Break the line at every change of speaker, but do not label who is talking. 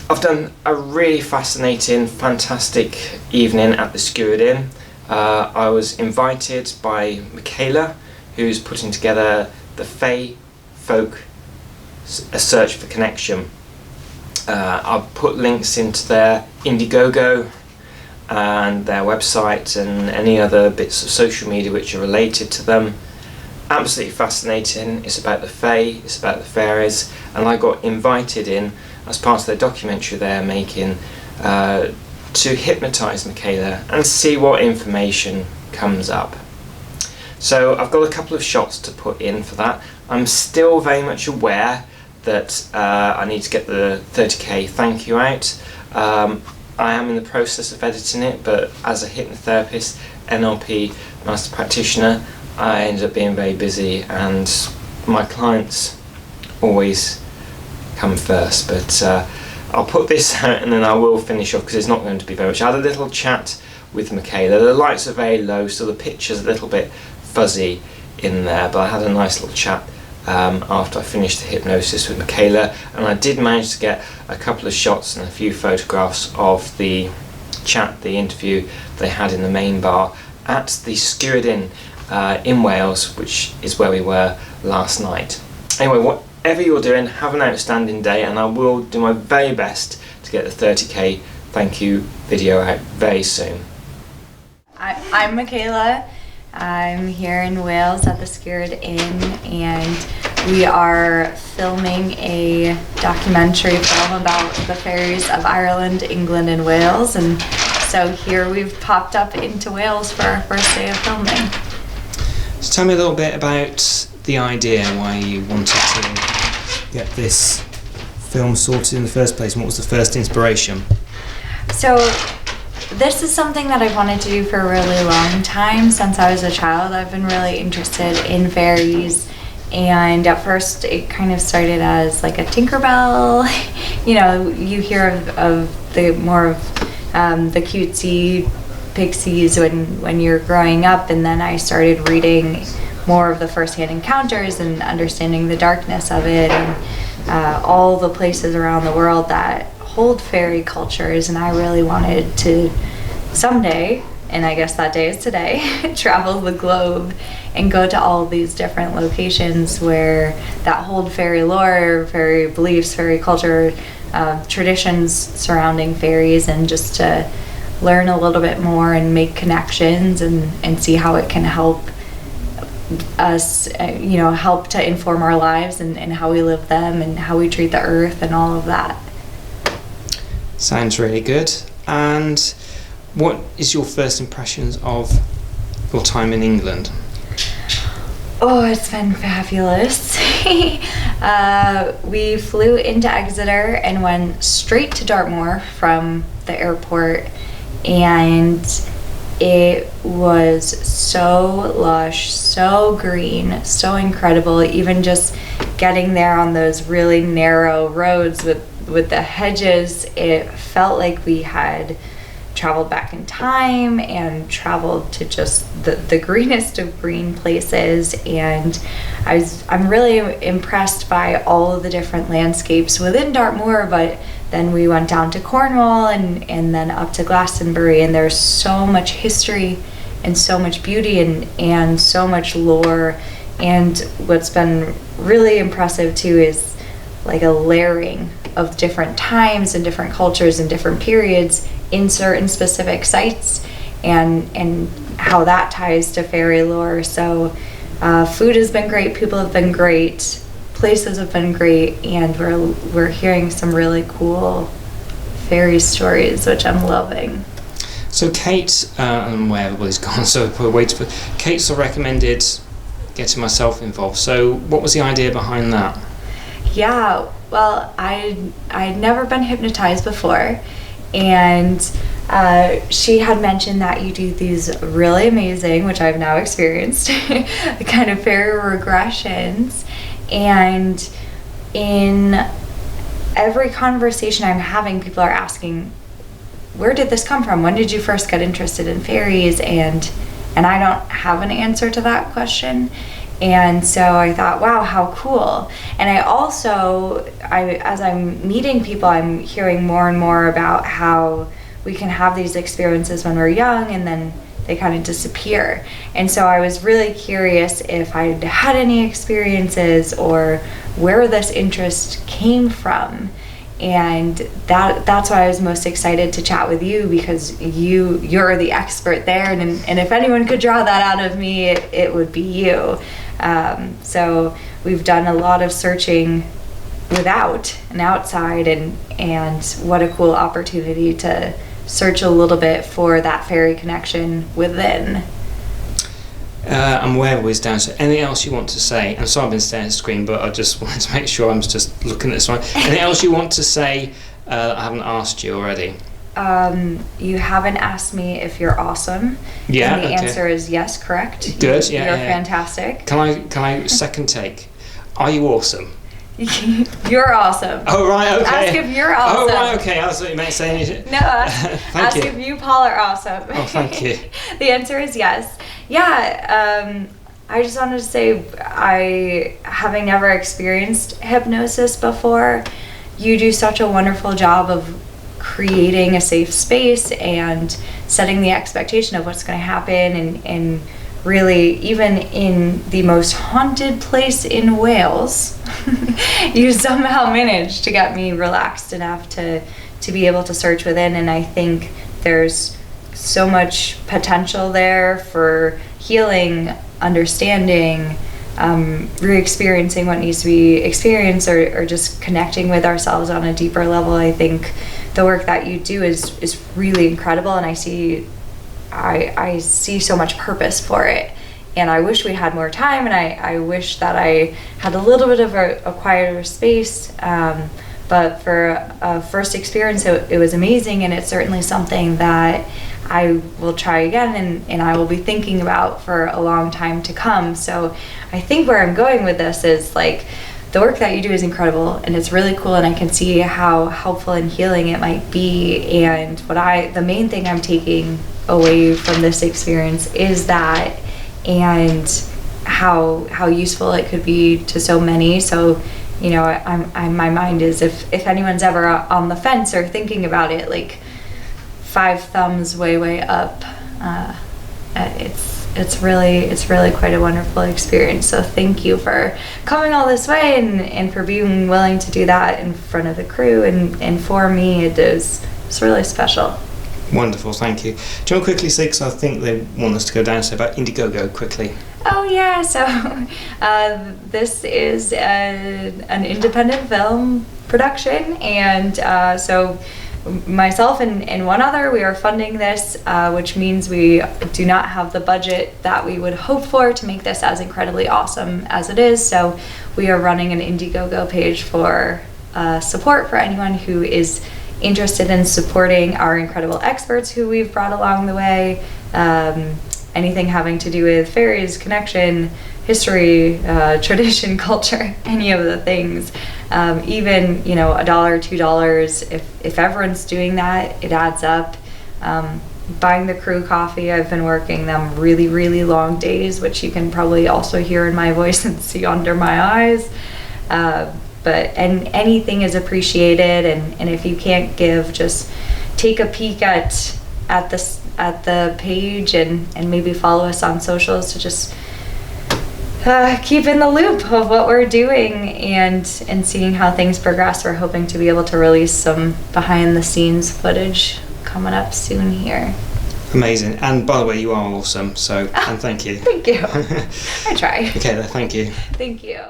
I've done a really fascinating, fantastic evening at the Skirrid Inn. I was invited by Mikayla, who's putting together the Fae Folk, a search for connection. I've put links into their Indiegogo and their website and any other bits of social media which are related to them. Absolutely fascinating. It's about the Fae, it's about the fairies, and I got invited in as part of their documentary they're making to hypnotise Mikayla and see what information comes up. So I've got a couple of shots to put in for that. I'm still very much aware that I need to get the 30k thank you out. I am in the process of editing it, but as a hypnotherapist, NLP master practitioner, I ended up being very busy, and my clients always come first. But I'll put this out and then I will finish off because it's not going to be very much. I had a little chat with Mikayla. The lights are very low, so the picture's a little bit fuzzy in there, but I had a nice little chat after I finished the hypnosis with Mikayla, and I did manage to get a couple of shots and a few photographs of the chat, the interview they had in the main bar at the Skirrid Inn in Wales, which is where we were last night. Anyway, whatever you're doing, have an outstanding day, and I will do my very best to get the 30k thank you video out very soon.
I'm Mikayla. I'm here in Wales at the Skirrid Inn, and we are filming a documentary film about the fairies of Ireland, England, and Wales. And so here we've popped up into Wales for our first day of filming.
So tell me a little bit about the idea, why you wanted to get this film sorted in the first place, and what was the first inspiration?
So this is something that I've wanted to do for a really long time. Since I was a child, I've been really interested in fairies, and at first it kind of started as like a Tinkerbell. You know, you hear of the more of the cutesy pixies when you're growing up, and then I started reading more of the first-hand encounters and understanding the darkness of it, and all the places around the world that hold fairy cultures. And I really wanted to someday, and I guess that day is today, travel the globe and go to all these different locations where that hold fairy lore, fairy beliefs, fairy culture, traditions surrounding fairies, and just to learn a little bit more and make connections and see how it can help us, help to inform our lives and how we live them and how we treat the earth and all of that.
Sounds really good. And what is your first impressions of your time in England?
Oh, it's been fabulous. We flew into Exeter and went straight to Dartmoor from the airport, and it was so lush, so green, so incredible. Even just getting there on those really narrow roads with the hedges, it felt like we had traveled back in time and traveled to just the greenest of green places. And I'm really impressed by all of the different landscapes within Dartmoor, but then we went down to Cornwall and then up to Glastonbury, and there's so much history and so much beauty and so much lore. And what's been really impressive too is like a layering of different times and different cultures and different periods in certain specific sites, and how that ties to fairy lore. So food has been great, people have been great, places have been great, and we're hearing some really cool fairy stories, which I'm loving.
So Kate, and where everybody's gone, so we'll wait for Kate. So recommended getting myself involved. So what was the idea behind that?
Yeah, well, I'd never been hypnotized before, and she had mentioned that you do these really amazing, which I've now experienced, kind of fairy regressions. And in every conversation I'm having, people are asking, where did this come from? When did you first get interested in fairies? And I don't have an answer to that question. And so I thought, wow, how cool. And I also, as I'm meeting people, I'm hearing more and more about how we can have these experiences when we're young and then they kind of disappear. And so I was really curious if I'd had any experiences or where this interest came from. And that's why I was most excited to chat with you, because you're the expert there, and if anyone could draw that out of me, it would be you. So we've done a lot of searching without and outside, and what a cool opportunity to search a little bit for that fairy connection within.
And werewolves down. So anything else you want to say? And so I've been staring at the screen, but I just wanted to make sure I'm just looking at this one. Anything else you want to say that I haven't asked you already?
You haven't asked me if you're awesome.
Yeah.
And the
okay.
answer is yes, correct.
Good. Yeah.
You're
yeah.
fantastic.
Can I second take? Are you awesome?
You're awesome.
Oh right. Okay.
Ask if you're awesome.
Oh right. Okay. I thought you meant saying.
No. Ask if you, Paul, are awesome.
Oh, thank you.
The answer is yes. Yeah. I just wanted to say, having never experienced hypnosis before, you do such a wonderful job of creating a safe space and setting the expectation of what's going to happen, and really, even in the most haunted place in Wales, you somehow managed to get me relaxed enough to be able to search within. And I think there's so much potential there for healing, understanding, re-experiencing what needs to be experienced, or just connecting with ourselves on a deeper level. I think the work that you do is really incredible, and I see so much purpose for it. And I wish we had more time, and I wish that I had a little bit of a quieter space. But for a first experience, it was amazing, and it's certainly something that I will try again, and I will be thinking about for a long time to come. So I think where I'm going with this is, like, the work that you do is incredible, and it's really cool, and I can see how helpful and healing it might be. And the main thing I'm taking away from this experience is that, and how useful it could be to so many. So, you know, my mind is, if anyone's ever on the fence or thinking about it, like, 5 thumbs way up. It's really quite a wonderful experience. So thank you for coming all this way, and for being willing to do that in front of the crew, and for me it's really special.
Wonderful, thank you. Do you want to quickly say, because I think they want us to go down, so about Indiegogo quickly?
Oh yeah, so this is an independent film production, and so myself and one other, we are funding this, which means we do not have the budget that we would hope for to make this as incredibly awesome as it is. So we are running an Indiegogo page for support for anyone who is interested in supporting our incredible experts who we've brought along the way. Anything having to do with fairies, connection, history, tradition, culture, any of the things. Even, $1, $2, if everyone's doing that, it adds up. Buying the crew coffee, I've been working them really, really long days, which you can probably also hear in my voice and see under my eyes. And anything is appreciated, and if you can't give, just take a peek at the page, and maybe follow us on socials to just keep in the loop of what we're doing and seeing how things progress. We're hoping to be able to release some behind the scenes footage coming up soon here.
Amazing. And by the way, you are awesome, and thank you.
Thank you. I try.
Okay, thank you.
Thank you.